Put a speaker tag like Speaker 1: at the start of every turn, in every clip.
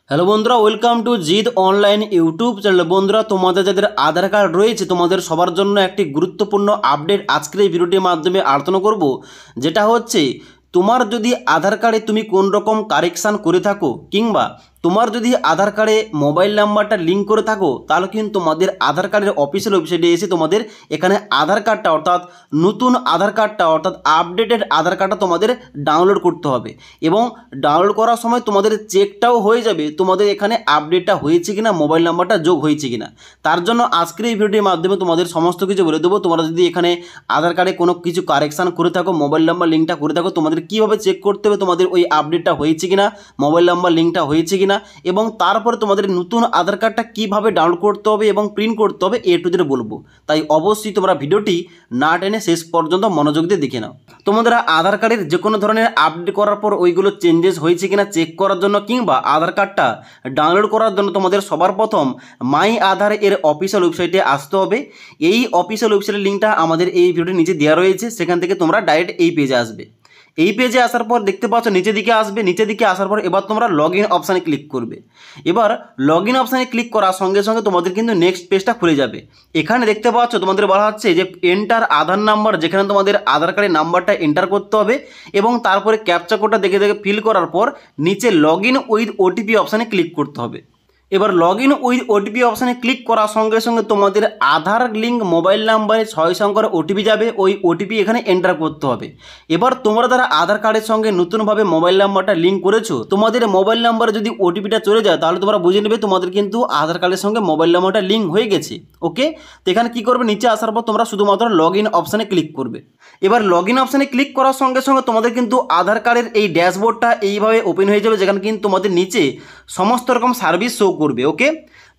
Speaker 1: Hello বন্ধুরা, welcome to Gide online YouTube channel. বন্ধুরা, তোমাদের যাদের আধার কার্ড রয়েছে তোমাদের সবার জন্য একটি গুরুত্বপূর্ণ আপডেট আজকের এই ভিডিওটির মাধ্যমে আলোচনা করব, যেটা হচ্ছে তোমার যদি আধার কার্ডে তুমি কোন রকম কারেকশান করে থাকো কিংবা তোমার যদি আধার কার্ডে মোবাইল নাম্বারটা লিঙ্ক করে থাকো, তাহলে কিন্তু তোমাদের আধার কার্ডের অফিসিয়াল ওয়েবসাইটে এসে তোমাদের এখানে আধার কার্ডটা অর্থাৎ নতুন আধার কার্ডটা অর্থাৎ আপডেটেড আধার কার্ডটা তোমাদের ডাউনলোড করতে হবে। এবং ডাউনলোড করার সময় তোমাদের চেকটাও হয়ে যাবে তোমাদের এখানে আপডেটটা হয়েছে কিনা, মোবাইল নাম্বারটা যোগ হয়েছে কিনা। তার জন্য আজকের এই ভিডিওটির মাধ্যমে তোমাদের সমস্ত কিছু বলে দেবো। তোমরা যদি এখানে আধার কার্ডে কোনো কিছু কারেকশান করে থাকো, মোবাইল নাম্বার লিঙ্কটা করে থাকো, তোমাদের কীভাবে চেক করতে হবে তোমাদের ওই আপডেটটা হয়েছে কিনা, মোবাইল নাম্বার লিঙ্কটা হয়েছে কিনা, এবং তারপরে তোমাদের নতুন আধার কার্ডটা কীভাবে ডাউনলোড করতে হবে এবং প্রিন্ট করতে হবে এ টু জেড বলবো। তাই অবশ্যই তোমরা ভিডিওটি না টেনে শেষ পর্যন্ত মনোযোগ দিয়ে দেখে নাও। তোমাদের আধার কার্ডের যে কোনো ধরনের আপডেট করার পর ওইগুলো চেঞ্জেস হয়েছে কিনা চেক করার জন্য কিংবা আধার কার্ডটা ডাউনলোড করার জন্য তোমাদের সবার প্রথম মাই আধার এর অফিসিয়াল ওয়েবসাইটে আসতে হবে। এই অফিসিয়াল ওয়েবসাইটের লিঙ্কটা আমাদের এই ভিডিওটির নিচে দেওয়া রয়েছে, সেখান থেকে তোমরা ডাইরেক্ট এই পেজে আসবে। এই পেজে আসার পর দেখতে পাচ্ছ নিচের দিকে আসবে, নিচের দিকে আসার পর এবার তোমরা লগ ইন অপশানে ক্লিক করবে। এবার লগ ইন অপশানে ক্লিক করার সঙ্গে সঙ্গে তোমাদের কিন্তু নেক্সট পেজটা খুলে যাবে। এখানে দেখতে পাচ্ছ তোমাদের বলা হচ্ছে যে এন্টার আধার নাম্বার, যেখানে তোমাদের আধার কার্ডের নাম্বারটা এন্টার করতে হবে এবং তারপরে ক্যাপচা কোডটা দেখে দেখে ফিল করার পর নিচে লগ ইন উইথ ওটিপি অপশানে ক্লিক করতে হবে। এবার লগ ইন উইথ ওটিপি অপশানে ক্লিক করার সঙ্গে সঙ্গে তোমাদের আধার লিঙ্ক মোবাইল নাম্বারে 6 সংখ্যার ওটিপি যাবে, ওই ওটিপি এখানে এন্টার করতে হবে। এবার তোমরা যারা আধার কার্ডের সঙ্গে নতুনভাবে মোবাইল নাম্বারটা লিঙ্ক করেছো, তোমাদের মোবাইল নাম্বারে যদি ওটিপিটা চলে যায় তাহলে তোমরা বুঝে নেবে তোমাদের কিন্তু আধার কার্ডের সঙ্গে মোবাইল নাম্বারটা লিঙ্ক হয়ে গেছে। ওকে, তো এখানে কী করবে, নিচে আসার পর তোমরা শুধুমাত্র লগ ইন অপশানে ক্লিক করবে। এবার লগ ইন অপশানে ক্লিক করার সঙ্গে সঙ্গে তোমাদের কিন্তু আধার কার্ডের এই ড্যাশবোর্ডটা এইভাবে ওপেন হয়ে যাবে, যেখানে কিন্তু তোমাদের নিচে সমস্ত রকম সার্ভিস শো করবে। ওকে,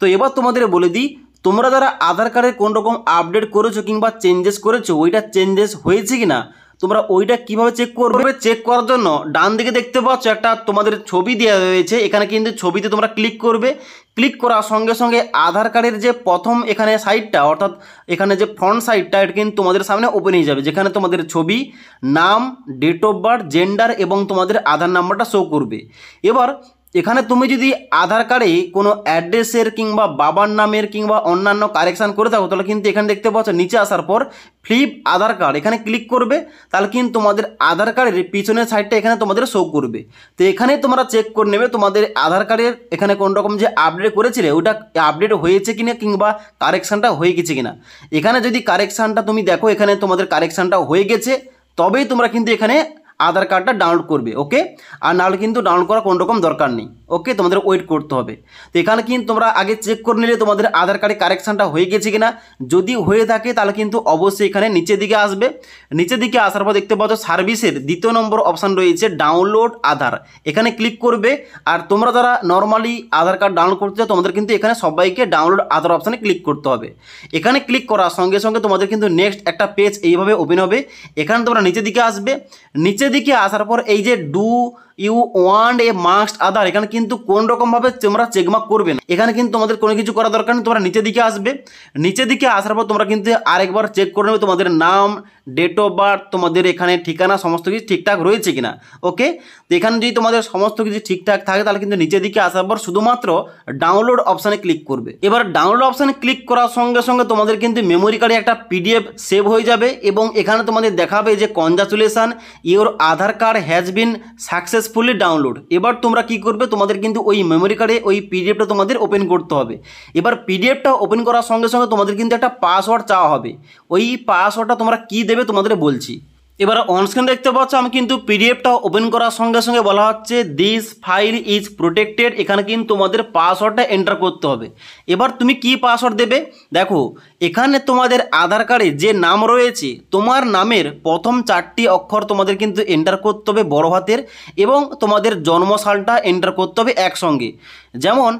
Speaker 1: তো এবার তোমাদের বলে দিই, তোমরা যারা আধার কার্ডের কোন রকম আপডেট করেছো কিংবা চেঞ্জেস করেছো, ওইটা চেঞ্জেস হয়েছে কিনা তোমরা ওইটা কিভাবে চেক করবে। চেক করার জন্য ডান দিকে দেখতে পাচ্ছ একটা তোমাদের ছবি দেওয়া রয়েছে, এখানে কিন্তু ছবিতে তোমরা ক্লিক করবে। ক্লিক করার সঙ্গে সঙ্গে আধার কার্ডের যে প্রথম এখানে সাইডটা অর্থাৎ এখানে যে ফ্রন্ট সাইডটা এটা কিন্তু তোমাদের সামনে ওপেন হয়ে যাবে, যেখানে তোমাদের ছবি, নাম, ডেট অফ বার্থ, জেন্ডার এবং তোমাদের আধার নাম্বারটা শো করবে। এবার এখানে তুমি যদি আধার কার্ডে কোনো অ্যাড্রেসের কিংবা বাবার নামের কিংবা অন্যান্য কারেকশান করে থাকো, তাহলে কিন্তু এখানে দেখতে পাচ্ছ নিচে আসার পর ফ্লিপ আধার কার্ড এখানে ক্লিক করবে, তাহলে কিন্তু তোমাদের আধার কার্ডের পিছনের সাইডটা এখানে তোমাদের শো করবে। তো এখানে তোমরা চেক করে নেবে তোমাদের আধার কার্ডের এখানে কোন রকম যে আপডেট করেছিলে ওটা আপডেট হয়েছে কিনা কিংবা কারেকশানটা হয়ে গেছে কিনা। এখানে যদি কারেকশানটা তুমি দেখো এখানে তোমাদের কারেকশানটা হয়ে গেছে, তবেই তোমরা কিন্তু এখানে আধার কার্ডটা ডাউনলোড করবে। ওকে, আর নাহলে কিন্তু ডাউনলোড করা কোনো রকম দরকার নেই। ওকে, তোমাদের ওয়েট করতে হবে। তো এখানে কিন্তু তোমরা আগে চেক করে নিলে তোমাদের আধার কার্ডে কারেকশানটা হয়ে গেছে কিনা। যদি হয়ে থাকে তাহলে কিন্তু অবশ্যই এখানে নিচের দিকে আসবে। নিচের দিকে আসার পর দেখতে পাচ্ছ সার্ভিসের 2 নম্বর অপশান রয়েছে ডাউনলোড আধার, এখানে ক্লিক করবে। আর তোমরা যারা নর্মালি আধার কার্ড ডাউনলোড করতে চাও তোমাদের কিন্তু এখানে সবাইকে ডাউনলোড আধার অপশানে ক্লিক করতে হবে। এখানে ক্লিক করার সঙ্গে সঙ্গে তোমাদের কিন্তু নেক্সট একটা পেজ এইভাবে ওপেন হবে। এখানে তোমরা নিচের দিকে আসবে, নিচের দিকে আসার পর এই যে do you want a must Aadhaar, এখানে কিন্তু কোন রকমভাবে তোমরা চেকমার্ক করবে না, এখানে কিন্তু তোমাদের কোনো কিছু করা দরকার নেই। তোমরা নিচের দিকে আসবে, নিচের দিকে আসার পর তোমরা কিন্তু আরেকবার চেক করে নেবে তোমাদের নাম, ডেট অফ বার্থ, তোমাদের এখানে ঠিকানা সমস্ত কিছু ঠিকঠাক রয়েছে কিনা। ওকে, তো এখানে যদি তোমাদের সমস্ত কিছু ঠিকঠাক থাকে তাহলে কিন্তু নিচের দিকে আসার পর শুধুমাত্র ডাউনলোড অপশানে ক্লিক করবে। এবার ডাউনলোড অপশানে ক্লিক করার সঙ্গে সঙ্গে তোমাদের কিন্তু মেমোরি কার্ডে একটা পিডিএফ সেভ হয়ে যাবে এবং এখানে তোমাদের দেখাবে যে congratulation your Aadhaar card has been successfully download. এবার তোমরা কি করবে, তোমাদের কিন্তু ওই মেমোরি কার্ডে ওই পিডিএফটা তোমাদের ওপেন করতে হবে। এবার পিডিএফটা ওপেন করার সঙ্গে সঙ্গে তোমাদের কিন্তু একটা পাসওয়ার্ড চাওয়া হবে। ওই পাসওয়ার্ডটা তোমরা কি দেবে তোমাদের বলছি। এবার অনস্ক্রিন দেখতে পাচ্ছ আমি কিন্তু পিডিএফটা ওপেন করার সঙ্গে সঙ্গে বলা হচ্ছে দিস ফাইল ইজ প্রোটেক্টেড, এখানে কিন্তু তোমাদের পাসওয়ার্ডটা এন্টার করতে হবে। এবার তুমি কি পাসওয়ার্ড দেবে, দেখো এখানে তোমাদের আধার কার্ডে যে নাম রয়েছে তোমার নামের প্রথম 4টি অক্ষর তোমাদের কিন্তু এন্টার করতে হবে বড় হাতের, এবং তোমাদের জন্মসালটা এন্টার করতে হবে একসঙ্গে। যেমন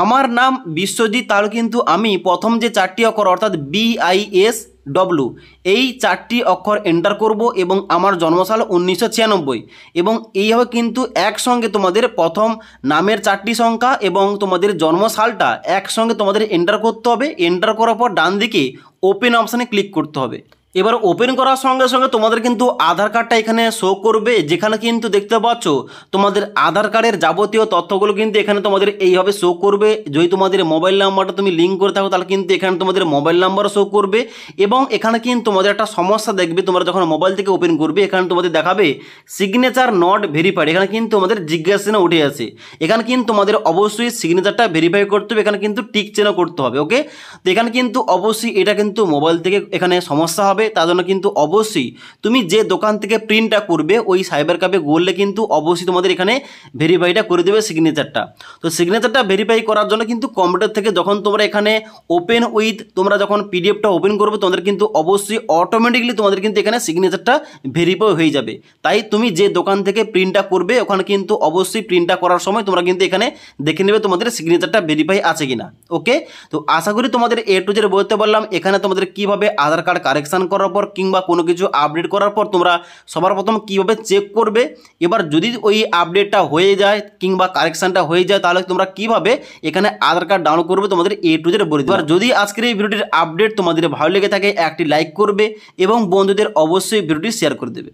Speaker 1: আমার নাম বিশ্বজিৎ, তাহলে কিন্তু আমি প্রথম যে 4টি অক্ষর অর্থাৎ BISW এই 4টি অক্ষর এন্টার করব এবং আমার জন্মসাল 1996 এবং এইভাবে কিন্তু একসঙ্গে তোমাদের প্রথম নামের 4টি সংখ্যা এবং তোমাদের জন্মসালটা একসঙ্গে তোমাদের এন্টার করতে হবে। এন্টার করার পর ডান দিকে ওপেন অপশানে ক্লিক করতে হবে। এবার ওপেন করার সঙ্গে সঙ্গে তোমাদের কিন্তু আধার কার্ডটা এখানে শো করবে, যেখানে কিন্তু দেখতে পাচ্ছ তোমাদের আধার কার্ডের যাবতীয় তথ্যগুলো কিন্তু এখানে তোমাদের এইভাবে শো করবে। যদি তোমাদের মোবাইল নাম্বারটা তুমি লিঙ্ক করে থাকো তাহলে কিন্তু এখানে তোমাদের মোবাইল নাম্বারও শো করবে। এবং এখানে কিন্তু তোমাদের একটা সমস্যা দেখবে, তোমরা যখন মোবাইল থেকে ওপেন করবে এখানে তোমাদের দেখাবে সিগনেচার নট ভেরিফাইড। এখানে কিন্তু তোমাদের জিজ্ঞাসা উঠে আসে, এখানে কিন্তু তোমাদের অবশ্যই সিগনেচারটা ভেরিফাই করতে হবে, এখানে কিন্তু টিক চেনও করতে হবে। ওকে, তো এখানে কিন্তু অবশ্যই এটা কিন্তু মোবাইল থেকে এখানে সমস্যা হবে, তার জন্য কিন্তু অবশ্যই তুমি যে দোকান থেকে প্রিন্টটা করবে ওই সাইবার ক্যাফে গড়লে কিন্তু অবশ্যই তোমাদের এখানে ভেরিফাইটা করে দেবে সিগনেচারটা। তো সিগনেচারটা ভেরিফাই করার জন্য কিন্তু কম্পিউটার থেকে যখন তোমরা এখানে ওপেন উইথ তোমরা যখন পিডিএফটা ওপেন করবে তোমাদের কিন্তু অবশ্যই অটোমেটিকলি তোমাদের কিন্তু এখানে সিগনেচারটা ভেরিফাই হয়ে যাবে। তাই তুমি যে দোকান থেকে প্রিন্টটা করবে ওখানে কিন্তু অবশ্যই প্রিন্টটা করার সময় তোমরা কিন্তু এখানে দেখে নেবে তোমাদের সিগনেচারটা ভেরিফাই আছে কিনা। ওকে, তো আশা করি তোমাদের এ টু জেড বলতে পারলাম। এখানে তোমাদের কিভাবে আধার কার্ড কারেকশন করার পর কিংবা কোনো কিছু আপডেট করার পর তোমরা সবার প্রথম কীভাবে চেক করবে, এবার যদি ওই আপডেটটা হয়ে যায় কিংবা কারেকশানটা হয়ে যায় তাহলে তোমরা কীভাবে এখানে আধার কার্ড ডাউনলোড করবে তোমাদের এ টু জেড বলে। এবার যদি আজকের এই ভিডিওটির আপডেট তোমাদের ভালো লেগে থাকে একটি লাইক করবে এবং বন্ধুদের অবশ্যই ভিডিওটি শেয়ার করে দেবে।